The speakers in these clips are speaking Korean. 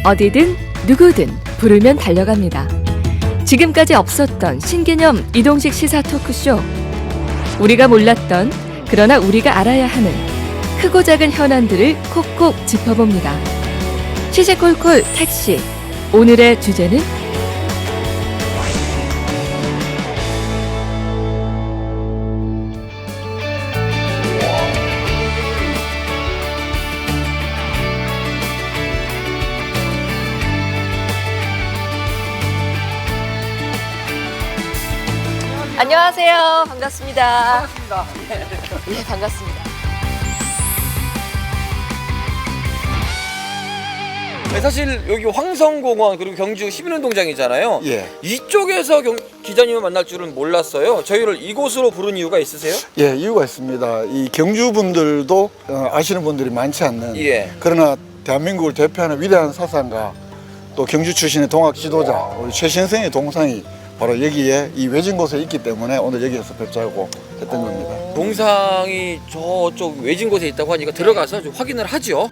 어디든 누구든 부르면 달려갑니다. 지금까지 없었던 신개념 이동식 시사 토크쇼. 우리가 몰랐던 그러나 우리가 알아야 하는 크고 작은 현안들을 콕콕 짚어봅니다. 시시콜콜 택시. 오늘의 주제는 안녕하세요. 반갑습니다. 반갑습니다. 네, 반갑습니다. 네, 사실 여기 황성공원 그리고 경주 시민운동장이잖아요. 예. 이쪽에서 기자님을 만날 줄은 몰랐어요. 저희를 이곳으로 부른 이유가 있으세요? 예, 이유가 있습니다. 이 경주 분들도 아시는 분들이 많지 않는. 예. 그러나 대한민국을 대표하는 위대한 사상가 또 경주 출신의 동학 지도자 우리 최신생의 동상이 바로 여기에 이 외진 곳에 있기 때문에 오늘 여기에서 뵙자고 했던 겁니다. 동상이 저쪽 외진 곳에 있다고 하니까 들어가서 좀 확인을 하죠.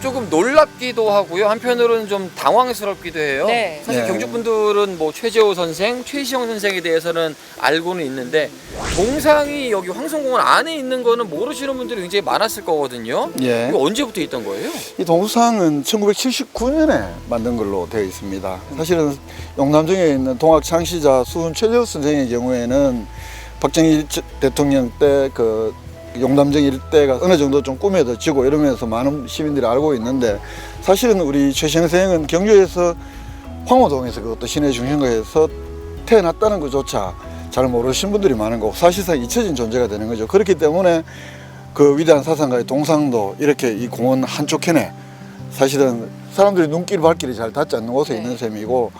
조금 놀랍기도 하고요. 한편으로는 좀 당황스럽기도 해요. 네. 사실 네. 경주분들은 뭐 최재호 선생, 최시영 선생에 대해서는 알고는 있는데 동상이 여기 황성공원 안에 있는 거는 모르시는 분들이 굉장히 많았을 거거든요. 예. 이거 언제부터 있던 거예요? 이 동상은 1979년에 만든 걸로 되어 있습니다. 사실은 용남정에 있는 동학 창시자 수훈 최재호 선생의 경우에는 박정희 대통령 때 그 용남정 일대가 어느 정도 좀 꾸며져지고 이러면서 많은 시민들이 알고 있는데 사실은 우리 최 선생은 경주에서 황호동에서 그것도 시내 중심가에서 태어났다는 것조차 잘 모르시는 분들이 많은 거고 사실상 잊혀진 존재가 되는 거죠. 그렇기 때문에 그 위대한 사상가의 동상도 이렇게 이 공원 한쪽편에 사실은 사람들이 눈길 발길이 잘 닿지 않는 곳에 있는 셈이고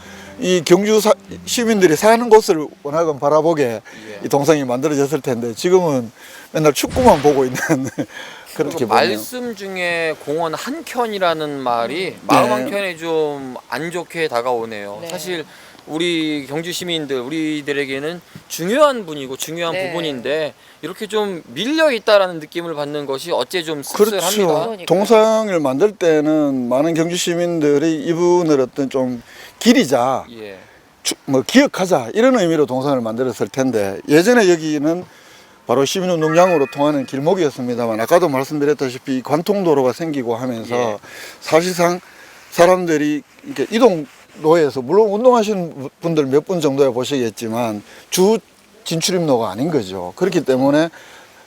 이 경주 시민들이 사는 곳을 워낙은 바라보게 이 동상이 만들어졌을 텐데 지금은 맨날 축구만 보고 있는 그렇게 보네요. 말씀 중에 공원 한켠이라는 말이 마음 한켠에 좀 안 좋게 다가오네요. 네. 사실 우리 경주 시민들, 우리들에게는 중요한 분이고 중요한 네. 부분인데 이렇게 좀 밀려 있다라는 느낌을 받는 것이 어째 좀 씁쓸합니다. 그렇죠. 그러니까요. 동상을 만들 때는 많은 경주 시민들이 이분을 어떤 좀 기리자, 예. 뭐 기억하자 이런 의미로 동상을 만들었을 텐데 예전에 여기는 바로 시민운동장으로 통하는 길목이었습니다만 아까도 말씀드렸다시피 관통도로가 생기고 하면서 예. 사실상 사람들이 이렇게 이동로에서 물론 운동하시는 분들 몇 분 정도야 보시겠지만 주 진출입로가 아닌 거죠. 그렇기 때문에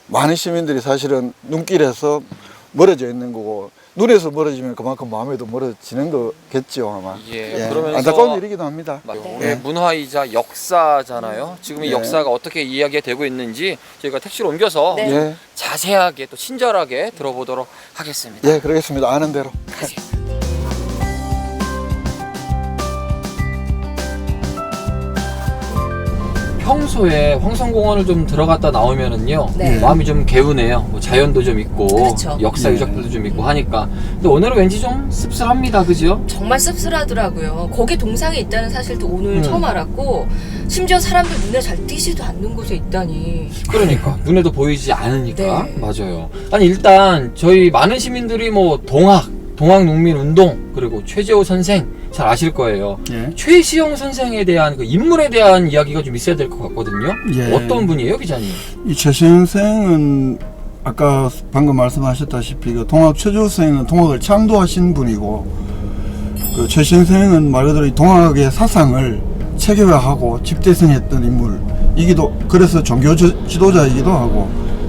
많은 시민들이 사실은 눈길에서 멀어져 있는 거고 눈에서 멀어지면 그만큼 마음에도 멀어지는 거겠죠 아마. 예, 그러면서 안타까운 일이기도 합니다. 우리 예. 문화이자 역사잖아요. 지금 이 예. 역사가 어떻게 이야기가 되고 있는지 저희가 택시로 옮겨서 네. 예, 자세하게 또 친절하게 들어보도록 하겠습니다. 예, 그러겠습니다. 아는 대로. 평소에 황성공원을 좀 들어갔다 나오면은요 네. 마음이 좀 개운해요. 뭐 자연도 좀 있고 그렇죠. 역사 네. 유적들도 좀 있고 하니까 근데 오늘은 왠지 좀 씁쓸합니다. 그죠? 정말 씁쓸하더라고요. 거기 동상이 있다는 사실도 오늘 처음 알았고 심지어 사람들 눈에 잘 띄지도 않는 곳에 있다니. 그러니까 눈에도 보이지 않으니까. 네. 맞아요. 아니 일단 저희 많은 시민들이 뭐 동학농민운동 그리고 최재호 선생 잘 아실 거예요. 예. 최시영 선생에 대한 그 인물에 대한 이야기가 좀 있어야 될 것 같거든요. 예. 어떤 분이에요, 기자님? 이 최 선생은 아까 방금 말씀하셨다시피 그 동학 최재호 선생은 동학을 창조하신 분이고 그 최 선생은 말 그대로 이 동학의 사상을 체계화하고 집대성했던 인물이기도 그래서 종교 지도자이기도 하고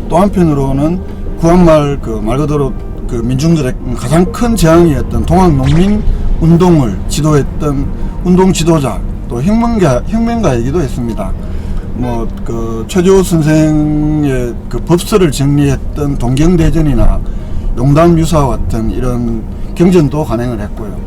또 한편으로는 구한말 그 말 그대로 그 민중들의 가장 큰 재앙이었던 동학 농민 운동을 지도했던 운동 지도자 또 혁명가이기도 했습니다. 뭐 그 최재호 선생의 그 법서를 정리했던 동경대전이나 용담유사와 같은 이런 경전도 간행을 했고요.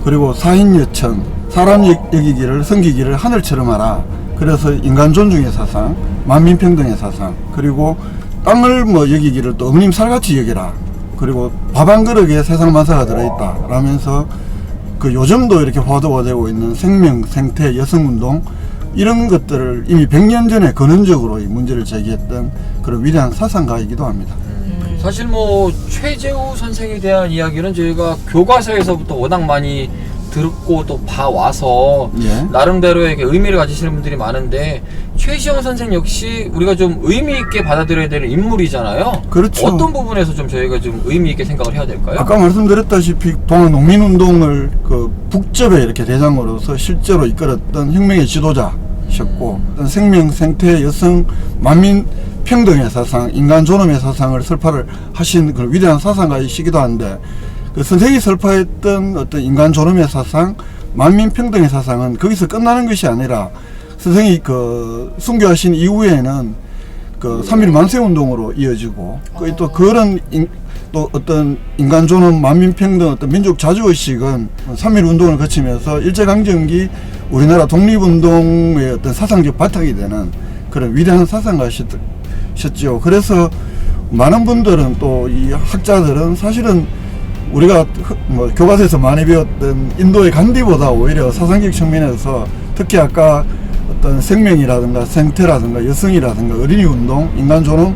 그리고 사인여천 사람 여기기를 섬기기를 하늘처럼 하라. 그래서 인간 존중의 사상, 만민평등의 사상, 그리고 땅을 뭐 여기기를 또 음림살같이 여기라. 그리고 밥 한 그릇에 세상 만사가 들어있다 라면서 그 요즘도 이렇게 화두가 되고 있는 생명, 생태, 여성운동 이런 것들을 이미 100년 전에 근원적으로 이 문제를 제기했던 그런 위대한 사상가이기도 합니다. 사실 뭐 최재우 선생에 대한 이야기는 저희가 교과서에서부터 워낙 많이 듣고 또 봐와서 예. 나름대로의 의미를 가지시는 분들이 많은데 최시영 선생 역시 우리가 좀 의미 있게 받아들여야 되는 인물이잖아요. 그렇죠. 어떤 부분에서 좀 저희가 좀 의미 있게 생각을 해야 될까요? 아까 말씀드렸다시피 동학 농민운동을 그 북접에 이렇게 대장으로서 실제로 이끌었던 혁명의 지도자셨고 어떤 생명, 생태, 여성, 만민 평등의 사상, 인간 존엄의 사상을 설파를 하신 그런 위대한 사상가이시기도 한데 그 선생이 설파했던 어떤 인간 존엄의 사상, 만민 평등의 사상은 거기서 끝나는 것이 아니라 선생이 그 순교하신 이후에는 그 3.1 만세운동으로 이어지고 또 그런 또 어떤 인간 존엄, 만민 평등, 어떤 민족 자주의식은 3.1 운동을 거치면서 일제강점기 우리나라 독립운동의 어떤 사상적 바탕이 되는 그런 위대한 사상가셨죠. 그래서 많은 분들은 또 이 학자들은 사실은 우리가 뭐 교과서에서 많이 배웠던 인도의 간디보다 오히려 사상적 측면에서 특히 아까 어떤 생명이라든가 생태라든가 여성이라든가 어린이 운동, 인간 존엄,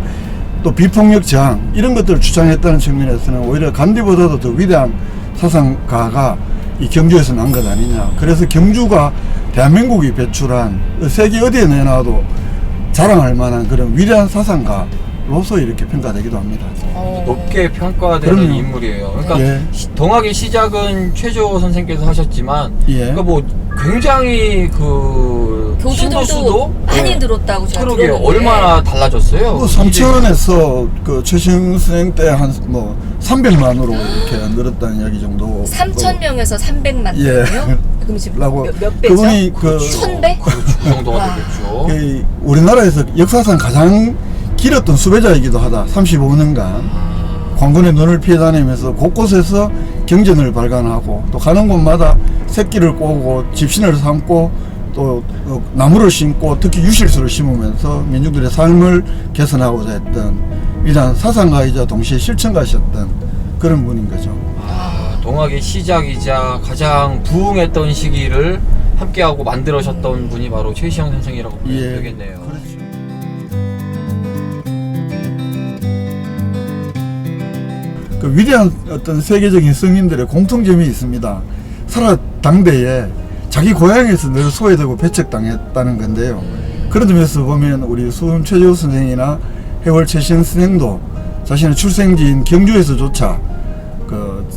또 비폭력 저항 이런 것들을 주장했다는 측면에서는 오히려 간디보다도 더 위대한 사상가가 이 경주에서 난 것 아니냐. 그래서 경주가 대한민국이 배출한 세계 어디에 내놔도 자랑할 만한 그런 위대한 사상가로서 이렇게 평가되기도 합니다. 높게 평가되는 그럼요. 인물이에요. 그러니까 예. 동학의 시작은 최재호 선생께서 하셨지만 예. 그러니까 뭐 굉장히 그 교주들도 신도수도 많이 늘었다고 제가 그러게요. 들었는데 얼마나 달라졌어요. 그 삼천에서 그 최시영 선생 때 한 뭐 300만으로 이렇게 늘었다는 이야기 정도. 3,000명에서 300만 예. 명이요? 그럼 지금 라고 몇 배죠? 그분이 그 1,000배? 그렇죠. 그 정도가 와. 되겠죠. 그 우리나라에서 역사상 가장 길었던 수배자이기도 하다. 35년간 관군의 눈을 피해 다니면서 곳곳에서 경전을 발간하고 또 가는 곳마다 새끼를 꼬고 집신을 삼고 또 나무를 심고 특히 유실수를 심으면서 민중들의 삶을 개선하고자 했던 위대한 사상가이자 동시에 실천가셨던 그런 분인 거죠. 동학의 시작이자 가장 부흥했던 시기를 함께하고 만들어셨던 분이 바로 최시영 선생이라고 보면 예. 되겠네요. 그렇죠. 그 위대한 어떤 세계적인 성인들의 공통점이 있습니다. 살아 당대에 자기 고향에서 늘 소외되고 배척당했다는 건데요. 그런 점에서 보면 우리 수훈 최재우 선생이나 해월 최시영 선생도 자신의 출생지인 경주에서조차 그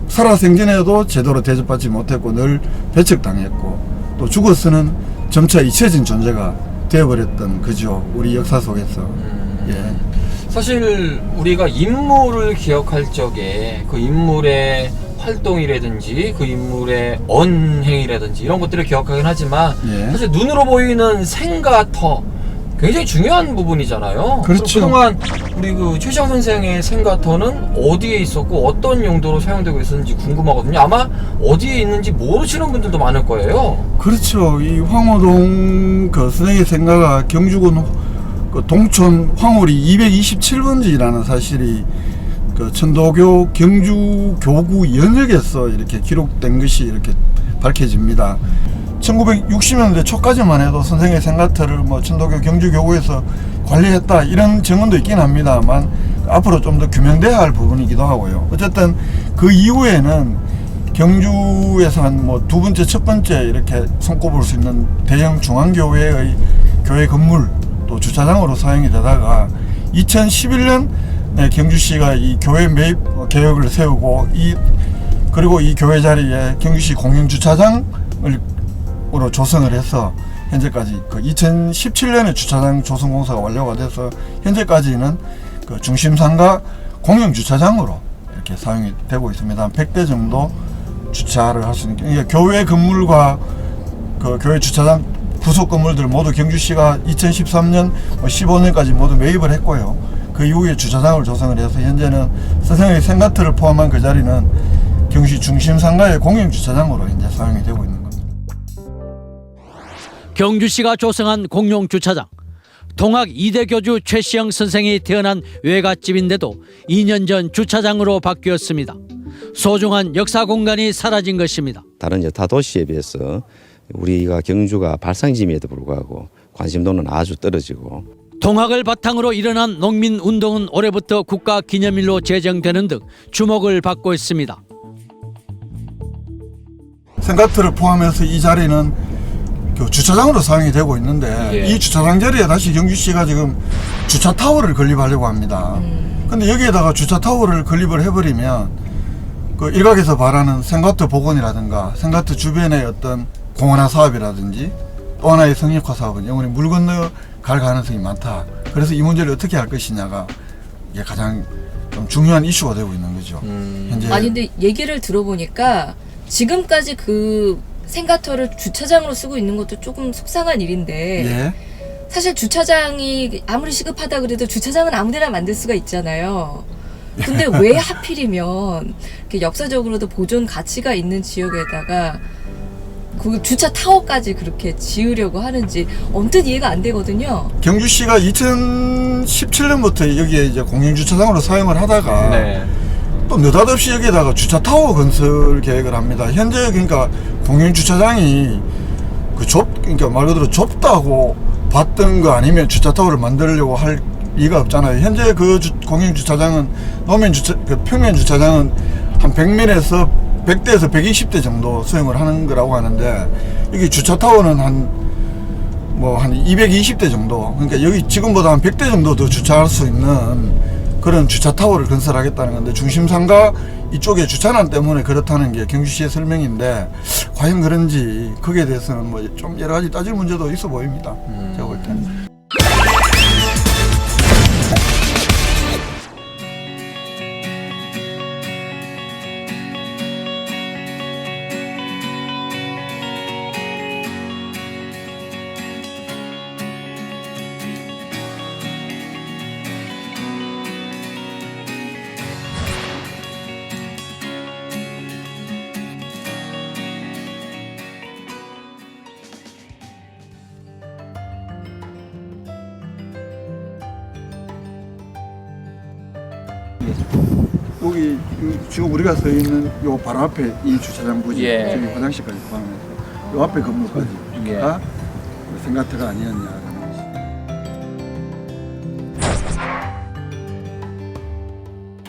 살아생전에도 제대로 대접받지 못했고 늘 배척당했고 또 죽어서는 점차 잊혀진 존재가 되어버렸던 그죠. 우리 역사 속에서. 예. 사실 우리가 인물을 기억할 적에 그 인물의 활동이라든지 그 인물의 언행이라든지 이런 것들을 기억하긴 하지만 예. 사실 눈으로 보이는 생과 터 굉장히 중요한 부분이잖아요. 그렇죠. 그동안 우리 그 최시영 선생의 생과 터는 어디에 있었고 어떤 용도로 사용되고 있었는지 궁금하거든요. 아마 어디에 있는지 모르시는 분들도 많을 거예요. 그렇죠. 이 황호동 그 선생의 생가가 경주군 그 동촌 황홀이 227번지라는 사실이 그 천도교 경주 교구 연역에서 이렇게 기록된 것이 이렇게 밝혀집니다. 1960년대 초까지만 해도 선생의 생가터를 뭐 천도교 경주 교구에서 관리했다 이런 증언도 있긴 합니다만 앞으로 좀 더 규명돼야 할 부분이기도 하고요. 어쨌든 그 이후에는 경주에서 한 뭐 두 번째, 첫 번째 이렇게 손꼽을 수 있는 대형 중앙교회의 교회 건물 또 주차장으로 사용이 되다가 2011년 경주시가 이 교회 매입 계획을 세우고 그리고 이 교회 자리에 경주시 공영 주차장으로 조성을 해서 현재까지 그 2017년에 주차장 조성 공사가 완료가 돼서 현재까지는 그 중심상가 공영 주차장으로 이렇게 사용이 되고 있습니다. 한 100대 정도 주차를 할 수 있는 그러니까 교회 건물과 그 교회 주차장 부속 건물들 모두 경주시가 2013년 15년까지 모두 매입을 했고요. 그 이후에 주차장을 조성을 해서 현재는 선생의 생가터를 포함한 그 자리는 경주시 중심 상가의 공영 주차장으로 현재 사용이 되고 있는 겁니다. 경주시가 조성한 공용 주차장. 동학 2대 교주 최시영 선생이 태어난 외갓집인데도 2년 전 주차장으로 바뀌었습니다. 소중한 역사 공간이 사라진 것입니다. 다른 여타 도시에 비해서 우리가 경주가 발상지임에도 불구하고 관심도는 아주 떨어지고 동학을 바탕으로 일어난 농민운동은 올해부터 국가기념일로 제정되는 등 주목을 받고 있습니다. 생가트를 포함해서 이 자리는 그 주차장으로 사용이 되고 있는데 예. 이 주차장 자리에 다시 경주시가 지금 주차 타워를 건립하려고 합니다. 근데 여기에다가 주차 타워를 건립을 해버리면 그 일각에서 말하는 생가트 복원이라든가 생가트 주변의 어떤 공원화 사업이라든지 또 하나의 성역화 사업은 영원히 물 건너 갈 가능성이 많다. 그래서 이 문제를 어떻게 할 것이냐가 이게 가장 좀 중요한 이슈가 되고 있는 거죠. 현재 아니 근데 얘기를 들어보니까 지금까지 그 생가터를 주차장으로 쓰고 있는 것도 조금 속상한 일인데 예. 사실 주차장이 아무리 시급하다 그래도 주차장은 아무데나 만들 수가 있잖아요. 근데 왜 하필이면 이렇게 역사적으로도 보존 가치가 있는 지역에다가 그 주차 타워까지 그렇게 지으려고 하는지 언뜻 이해가 안 되거든요. 경주시가 2017년부터 여기에 이제 공영주차장으로 사용을 하다가 또 느닷없이 여기다가 주차 타워 건설 계획을 합니다. 현재 그러니까 공영주차장이 그러니까 말 그대로 좁다고 봤던 거 아니면 주차 타워를 만들려고 할 리가 없잖아요. 현재 그 공영주차장은 그 평면 주차장은 한 100면에서 100대에서 120대 정도 수용을 하는 거라고 하는데 여기 주차 타워는 한 220대 정도, 그러니까 여기 지금보다 한 100대 정도 더 주차할 수 있는 그런 주차 타워를 건설하겠다는 건데 중심상가 이쪽에 주차난 때문에 그렇다는 게 경주시의 설명인데 과연 그런지 거기에 대해서는 뭐 좀 여러 가지 따질 문제도 있어 보입니다. 제가 볼 때는. 여기 지금 우리가 서 있는 요 바로 앞에 이 주차장 부지, 예. 저기 화장실까지 포함해서 요 앞에 건물까지 여기가 생가트가 아니었냐라는 것이.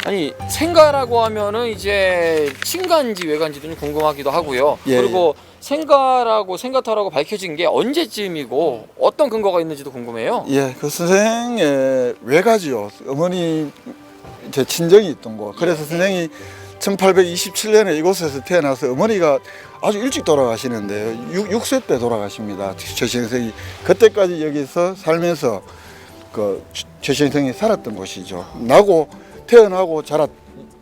아니 생가라고 하면은 이제 친가인지 외가인지도 좀 궁금하기도 하고요. 예, 그리고 생가라고 생가터라고 밝혀진 게 언제쯤이고 어떤 근거가 있는지도 궁금해요. 예, 그 선생의 외가지요. 어머니 제 친정이 있던 곳. 그래서 선생이 1827년에 이곳에서 태어나서 어머니가 아주 일찍 돌아가시는데요. 6세 때 돌아가십니다. 최시 선생이 그때까지 여기서 살면서 그 최시 선생이 살았던 곳이죠. 태어나고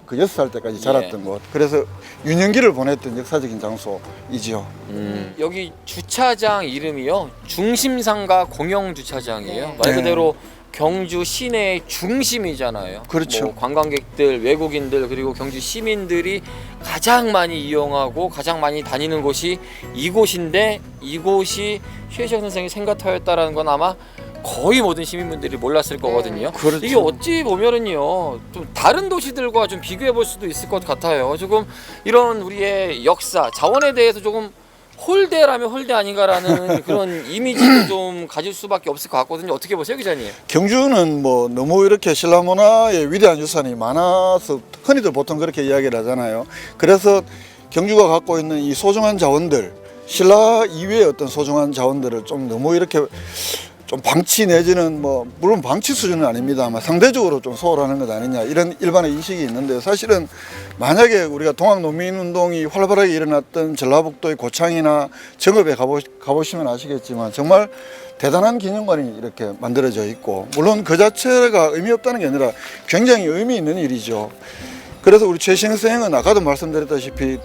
그 6살 때까지 자랐던 곳. 그래서 유년기를 보냈던 역사적인 장소이지요. 여기 주차장 이름이요 중심상가 공영주차장이에요. 말 그대로 경주 시내의 중심이잖아요. 그렇죠. 뭐 관광객들, 외국인들 그리고 경주 시민들이 가장 많이 이용하고 가장 많이 다니는 곳이 이곳인데 이곳이 최시영 선생의 생가터였다라는 건 아마 거의 모든 시민분들이 몰랐을 거거든요. 그렇죠. 이게 어찌 보면은요 좀 다른 도시들과 좀 비교해 볼 수도 있을 것 같아요. 조금 이런 우리의 역사, 자원에 대해서 조금 홀대라면 홀대 아닌가라는 그런 이미지도 좀 가질 수밖에 없을 것 같거든요. 어떻게 보세요, 기자님? 경주는 뭐 너무 이렇게 신라 문화의 위대한 유산이 많아서 흔히들 보통 그렇게 이야기를 하잖아요. 그래서 경주가 갖고 있는 이 소중한 자원들, 신라 이외의 어떤 소중한 자원들을 좀 너무 이렇게 좀 방치 내지는 뭐 물론 방치 수준은 아닙니다만 상대적으로 좀 소홀하는 것 아니냐 이런 일반의 인식이 있는데 사실은 만약에 우리가 동학농민운동이 활발하게 일어났던 전라북도의 고창이나 정읍에 가보시면 아시겠지만 정말 대단한 기념관이 이렇게 만들어져 있고 물론 그 자체가 의미 없다는 게 아니라 굉장히 의미 있는 일이죠. 그래서 우리 최시영 선생은 아까도 말씀드렸다시피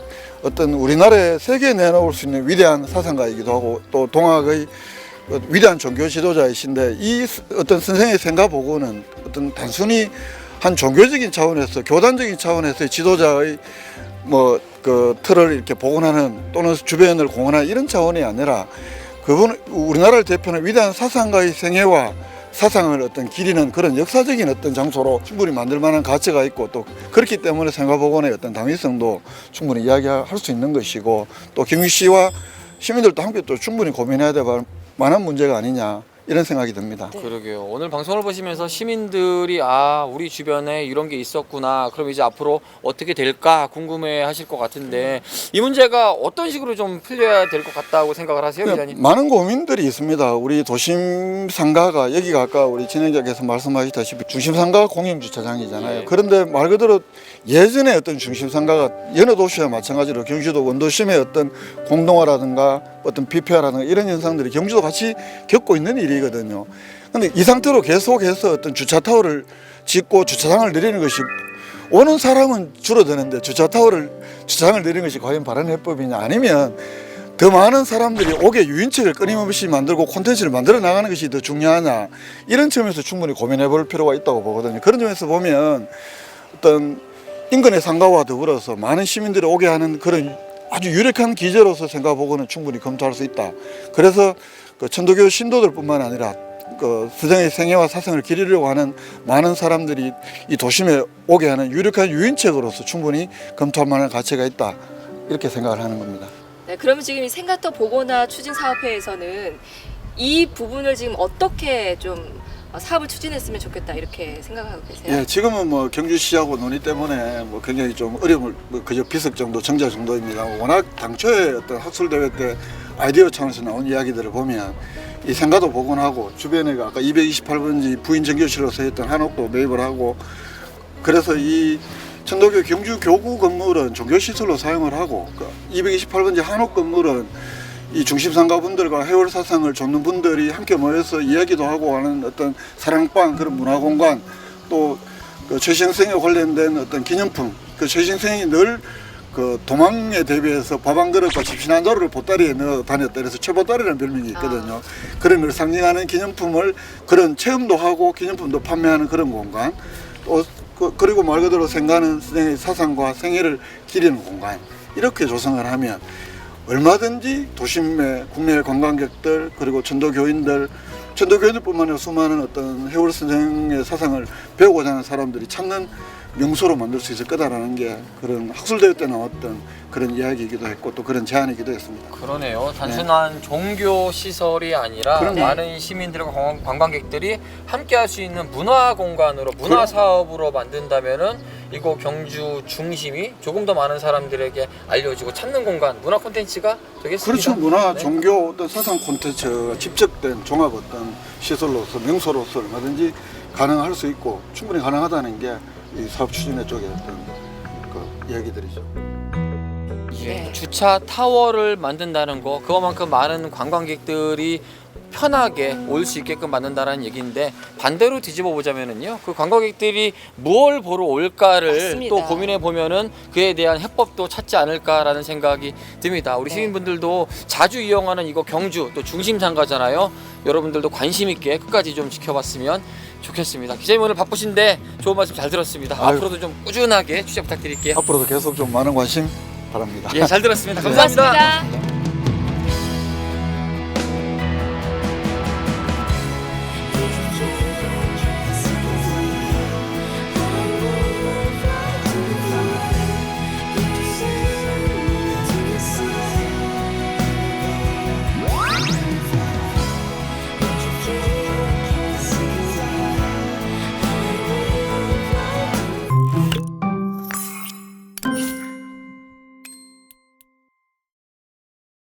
어떤 우리나라에 세계에 내놓을 수 있는 위대한 사상가이기도 하고 또 동학의 위대한 종교 지도자이신데 이 어떤 선생의 생각 보고는 어떤 단순히 한 종교적인 차원에서 교단적인 차원에서의 지도자의 뭐 그 틀을 이렇게 복원하는 또는 주변을 공헌하는 이런 차원이 아니라 그분 우리나라를 대표하는 위대한 사상가의 생애와 사상을 어떤 기리는 그런 역사적인 어떤 장소로 충분히 만들 만한 가치가 있고, 또 그렇기 때문에 생활복원의 어떤 당위성도 충분히 이야기할 수 있는 것이고, 또 경주시와 시민들도 함께 또 충분히 고민해야 될 만한 문제가 아니냐, 이런 생각이 듭니다. 그러게요. 오늘 방송을 보시면서 시민들이 우리 주변에 이런 게 있었구나. 그럼 이제 앞으로 어떻게 될까 궁금해 하실 것 같은데 이 문제가 어떤 식으로 좀 풀려야 될 것 같다고 생각을 하세요, 기자님? 많은 고민들이 있습니다. 우리 도심 상가가, 여기가 아까 우리 진행자께서 말씀하셨다시피 중심 상가가 공영 주차장이잖아요. 예. 그런데 말 그대로 예전에 어떤 중심 상가가 여러 도시와 마찬가지로 경주도 원도심의 어떤 공동화라든가 어떤 비폐화라든가 이런 현상들이 경주도 같이 겪고 있는 일이거든요. 근데 이 상태로 계속해서 어떤 주차 타워를 짓고 주차장을 내리는 것이, 오는 사람은 줄어드는데 주차장을 내리는 것이 과연 바른 해법이냐, 아니면 더 많은 사람들이 오게 유인책을 끊임없이 만들고 콘텐츠를 만들어 나가는 것이 더 중요하냐, 이런 점에서 충분히 고민해 볼 필요가 있다고 보거든요. 그런 점에서 보면 어떤 인근의 상가와 더불어서 많은 시민들이 오게 하는 그런 아주 유력한 기제로서 생각하고는 충분히 검토할 수 있다. 그래서 그 천도교 신도들뿐만 아니라 그 수정의 생애와 사상을 기리려고 하는 많은 사람들이 이 도심에 오게 하는 유력한 유인책으로서 충분히 검토할 만한 가치가 있다, 이렇게 생각을 하는 겁니다. 네, 그러면 지금 이 생가터 보건화 추진 사업회에서는 이 부분을 지금 어떻게 좀 사업을 추진했으면 좋겠다, 이렇게 생각하고 계세요? 예, 지금은 뭐 경주시하고 논의 때문에 뭐 굉장히 좀 어려움을, 그저 비석 정도, 정자 정도입니다. 워낙 당초에 어떤 학술 대회 때 아이디어 차원에서 나온 이야기들을 보면 이 생가도 복원하고 주변에 아까 228번지 부인 정교실로서 했던 한옥도 매입을 하고, 그래서 이 천도교 경주 교구 건물은 종교시설로 사용을 하고, 228번지 한옥 건물은 이 중심상가분들과 해월 사상을 좇는 분들이 함께 모여서 이야기도 하고 하는 어떤 사랑방, 그런 문화공간, 또 그 최신생에 관련된 어떤 기념품, 그 최신생이 늘 그 도망에 대비해서 밥 한 그릇과 집신 한 자루를 보따리에 넣어 다녔다, 그래서 최보따리라는 별명이 있거든요. 그런 걸 상징하는 기념품을, 그런 체험도 하고 기념품도 판매하는 그런 공간, 또 그리고 말 그대로 생가는 선생의 사상과 생애를 기리는 공간, 이렇게 조성을 하면 얼마든지 도심의 국내 관광객들, 그리고 천도교인들뿐만 아니라 수많은 어떤 해월 선생의 사상을 배우고자 하는 사람들이 찾는 명소로 만들 수 있을 거다라는 게 그런 학술대회 때 나왔던 그런 이야기이기도 했고, 또 그런 제안이기도 했습니다. 그러네요. 단순한 종교 시설이 아니라 그럼요. 많은 시민들과 관광객들이 함께 할 수 있는 문화 공간으로, 문화 사업으로 만든다면은 이곳 경주 중심이 조금 더 많은 사람들에게 알려지고 찾는 공간, 문화 콘텐츠가 되겠습니다. 그렇죠. 문화, 네. 종교, 어떤 사상 콘텐츠가 집적된 종합 어떤 시설로서, 명소로서 얼마든지 가능할 수 있고 충분히 가능하다는 게 이 사업 추진의 쪽의 어떤 그 이야기들이죠. 예, 주차 타워를 만든다는 거, 그거만큼 많은 관광객들이 편하게 올 수 있게끔 만든다는 얘기인데, 반대로 뒤집어 보자면은요, 그 관광객들이 뭘 보러 올까를 맞습니다. 또 고민해 보면은 그에 대한 해법도 찾지 않을까라는 생각이 듭니다. 우리 네. 시민분들도 자주 이용하는 이거 경주 또 중심 상가잖아요. 여러분들도 관심 있게 끝까지 좀 지켜봤으면 좋겠습니다. 기자님 오늘 바쁘신데 좋은 말씀 잘 들었습니다. 아유. 앞으로도 좀 꾸준하게 취재 부탁드릴게요. 앞으로도 계속 좀 많은 관심 바랍니다. 예, 잘 들었습니다. 감사합니다. 고맙습니다.